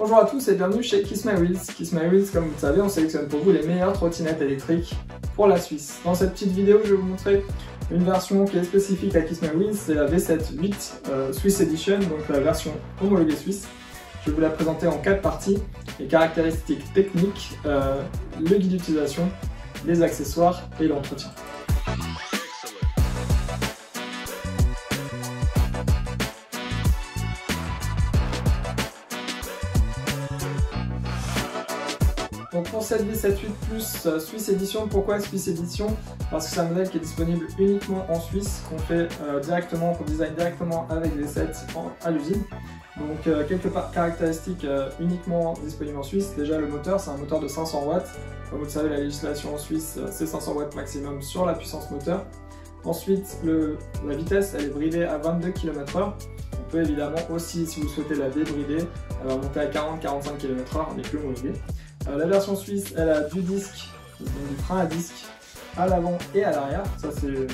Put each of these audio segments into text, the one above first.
Bonjour à tous et bienvenue chez Kiss My Wheels. Kiss My Wheels, comme vous le savez, on sélectionne pour vous les meilleures trottinettes électriques pour la Suisse. Dans cette petite vidéo, je vais vous montrer une version qui est spécifique à Kiss My Wheels, c'est la V7-8 Swiss Edition, donc la version homologuée suisse. Je vais vous la présenter en 4 parties, les caractéristiques techniques, le guide d'utilisation, les accessoires et l'entretien. Donc pour cette V7-8 Plus Swiss Edition, pourquoi Swiss Edition? Parce que c'est un modèle qui est disponible uniquement en Suisse, qu'on fait directement, qu'on design directement avec V7 à l'usine. Donc quelques caractéristiques uniquement disponibles en Suisse. Déjà le moteur, c'est un moteur de 500 watts. Comme vous le savez, la législation en Suisse, c'est 500 watts maximum sur la puissance moteur. Ensuite, la vitesse, elle est bridée à 22 km/h. On peut évidemment aussi, si vous souhaitez la débrider, elle va monter à 40-45 km/h, on n'est plus homologué. La version suisse, elle a du disque, donc du frein à disque à l'avant et à l'arrière. Ça, c'est une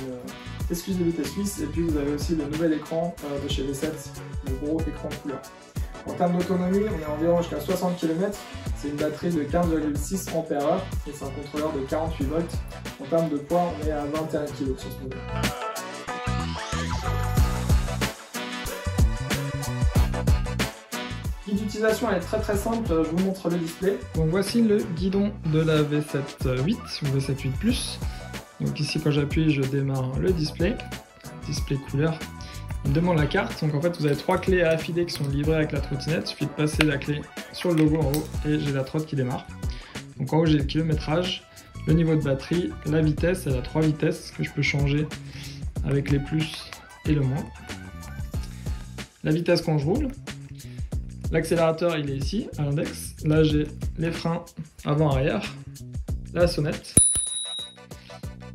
exclusivité suisse. Et puis, vous avez aussi le nouvel écran de chez V7, le gros écran couleur. En termes d'autonomie, on est environ jusqu'à 60 km. C'est une batterie de 15,6 Ah et c'est un contrôleur de 48 volts. En termes de poids, on est à 21 kg sur ce modèle. Guide d'utilisation est très simple, je vous montre le display. Donc voici le guidon de la V7-8 ou V7-8 Plus. Donc ici quand j'appuie, je démarre le display couleur. Il me demande la carte, donc en fait vous avez 3 clés à affiler qui sont livrées avec la trottinette. Il suffit de passer la clé sur le logo en haut et j'ai la trotte qui démarre. Donc en haut j'ai le kilométrage, le niveau de batterie, la vitesse, elle a 3 vitesses que je peux changer avec les plus et le moins. La vitesse quand je roule. L'accélérateur il est ici, à l'index. Là j'ai les freins avant-arrière, la sonnette.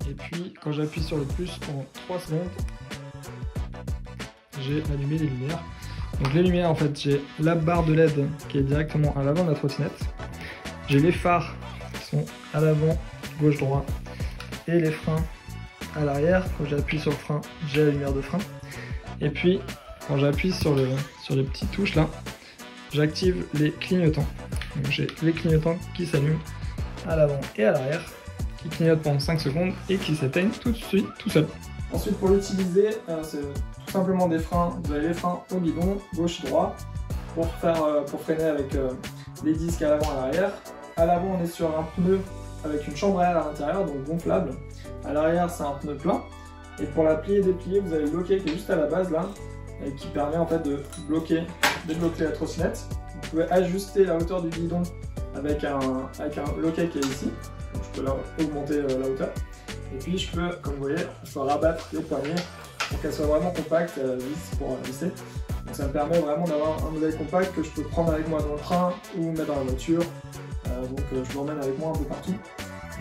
Et puis quand j'appuie sur le plus en 3 secondes, j'ai allumé les lumières. Donc les lumières en fait, j'ai la barre de LED qui est directement à l'avant de la trottinette. J'ai les phares qui sont à l'avant, gauche-droit. Et les freins à l'arrière. Quand j'appuie sur le frein, j'ai la lumière de frein. Et puis quand j'appuie sur les petites touches là, j'active les clignotants. Donc j'ai les clignotants qui s'allument à l'avant et à l'arrière, qui clignotent pendant 5 secondes et qui s'éteignent tout de suite tout seul. Ensuite pour l'utiliser, c'est tout simplement des freins. Vous avez les freins au guidon, gauche-droit, pour freiner avec les disques à l'avant et à l'arrière. À l'avant on est sur un pneu avec une chambre à air à l'intérieur, donc gonflable. À l'arrière c'est un pneu plein. Et pour la plier et déplier, vous avez le loquet qui est juste à la base là, et qui permet en fait de débloquer la trottinette. Vous pouvez ajuster la hauteur du guidon avec un loquet qui est ici. Donc je peux augmenter la hauteur. Et puis je peux, comme vous voyez, je peux rabattre les poignées pour qu'elles soient vraiment compactes et vis pour visser. Donc ça me permet vraiment d'avoir un modèle compact que je peux prendre avec moi dans le train ou mettre dans la voiture. Donc je l'emmène avec moi un peu partout.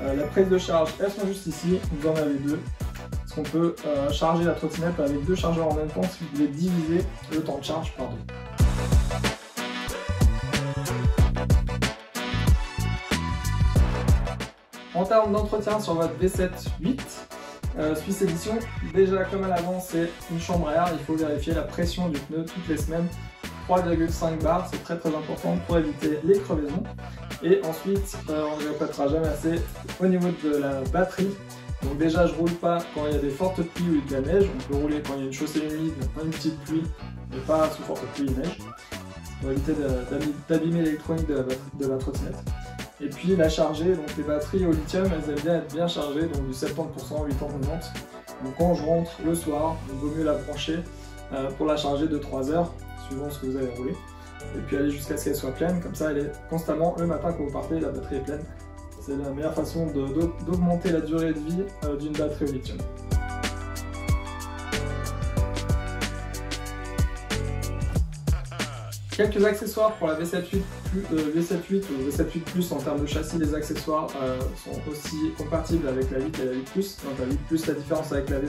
La prise de charge, elles sont juste ici, vous en avez deux. Parce qu'on peut charger la trottinette avec 2 chargeurs en même temps si vous voulez diviser le temps de charge par 2. En termes d'entretien sur votre V7-8 Swiss Edition, déjà comme à l'avant c'est une chambre à air, il faut vérifier la pression du pneu toutes les semaines. 3,5 bars, c'est très important pour éviter les crevaisons. Et ensuite, on ne répétera jamais assez, au niveau de la batterie. Donc déjà je roule pas quand il y a des fortes pluies ou de la neige, on peut rouler quand il y a une chaussée humide, une petite pluie, mais pas sous forte pluie et neige, pour éviter d'abîmer l'électronique de la trottinette. Et puis la charger, donc les batteries au lithium, elles aiment bien être bien chargées, donc du 70%, 80-90%. Donc quand je rentre le soir, il vaut mieux la brancher pour la charger de 3 heures, suivant ce que vous avez roulé. Et puis aller jusqu'à ce qu'elle soit pleine, comme ça elle est constamment, le matin quand vous partez, la batterie est pleine. C'est la meilleure façon d'augmenter la durée de vie d'une batterie au lithium. Quelques accessoires pour la V7-8 ou V7-8 Plus en termes de châssis. Les accessoires sont aussi compatibles avec la 8 et la 8 Plus. Donc la 8 Plus, la différence avec la V7-8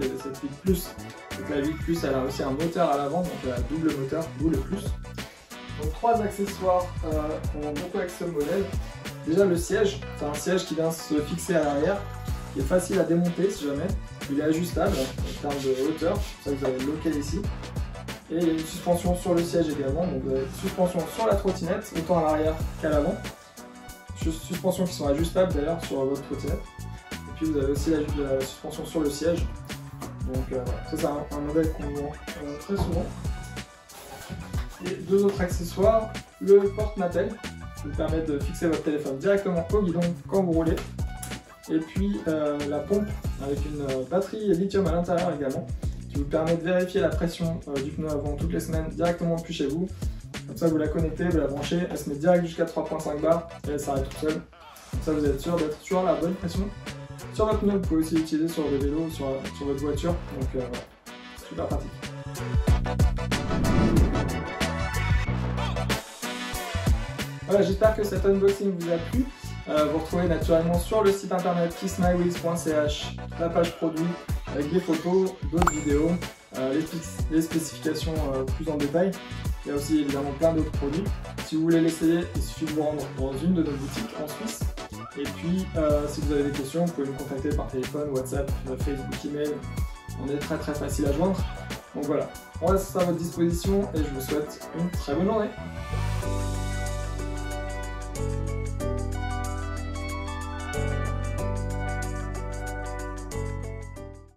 et la V7-8 Plus, c'est que la 8 Plus elle a aussi un moteur à l'avant, donc elle a double moteur, d'où le plus. Donc 3 accessoires qu'on a beaucoup avec ce modèle. Déjà le siège, c'est un siège qui vient se fixer à l'arrière, qui est facile à démonter si jamais. Il est ajustable en termes de hauteur, c'est pour ça que vous avez le loquet ici. Et il y a une suspension sur le siège également, donc vous avez une suspension sur la trottinette, autant à l'arrière qu'à l'avant. Suspensions qui sont ajustables d'ailleurs sur votre trottinette. Et puis vous avez aussi la suspension sur le siège. Donc voilà, ça c'est un modèle qu'on vend très souvent. Et deux autres accessoires, le porte-nappel qui vous permet de fixer votre téléphone directement au guidon quand vous roulez. Et puis la pompe avec une batterie lithium à l'intérieur également, qui vous permet de vérifier la pression du pneu avant toutes les semaines directement depuis chez vous. Comme ça vous la connectez, vous la branchez, elle se met direct jusqu'à 3.5 bars et elle s'arrête toute seule. Comme ça vous êtes sûr d'être sur la bonne pression sur votre pneu. Vous pouvez aussi l'utiliser sur le vélo ou sur votre voiture, donc voilà, super pratique. Voilà, j'espère que cet unboxing vous a plu. Vous retrouvez naturellement sur le site internet kissmywheels.ch la page produit avec des photos, d'autres vidéos, les spécifications plus en détail. Il y a aussi évidemment plein d'autres produits. Si vous voulez l'essayer, il suffit de vous rendre dans une de nos boutiques en Suisse. Et puis, si vous avez des questions, vous pouvez nous contacter par téléphone, WhatsApp, Facebook, email. On est très facile à joindre. Donc voilà, on reste à votre disposition et je vous souhaite une très bonne journée.